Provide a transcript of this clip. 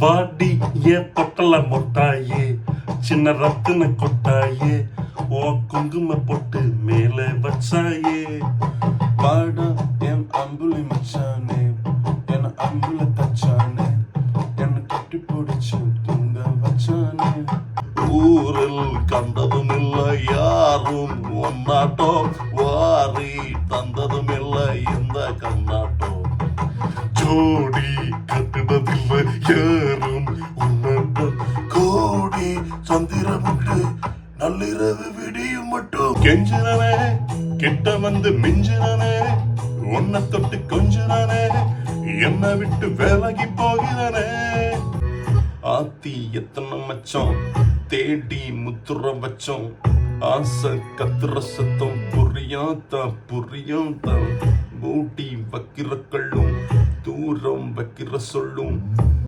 வாடி ஏன் பொட்டல மொட்டாயே சின்ன ரத்தின கொட்டாயே ஓ குங்கும பொட்டு மேலே வச்சாயே வாடா என் அம்புலி மச்சானே என் அம்புல தச்சானே என்ன கட்டி பிடிச்சு தூங்க வச்சானே ஊரில் கண்டதும் இல்லை யாரும் ஒன்னாட்டம் வாரி தந்ததும் இல்லை இந்த கண்ணாட்டம் ஜோடி கட்டுனதில்லை யாரும் உன்னட்டம் கோடி சந்திரமுட்டு நள்ளிரவு விடியும் மட்டும் கெஞ்சினனே கிட்ட வந்து மிஞ்சினனே உன்னை தொட்டு கொஞ்சினனே என்ன விட்டு விலகி போகிறனே ஆத்தி எத்தனை மச்சம் தேடி முத்துற வச்சோம் ஆசை கத்துற சத்தம் புரியும் தான் மூடி வைக்கிற கள்ளும் தூரம் வைக்கிற சொல்லும்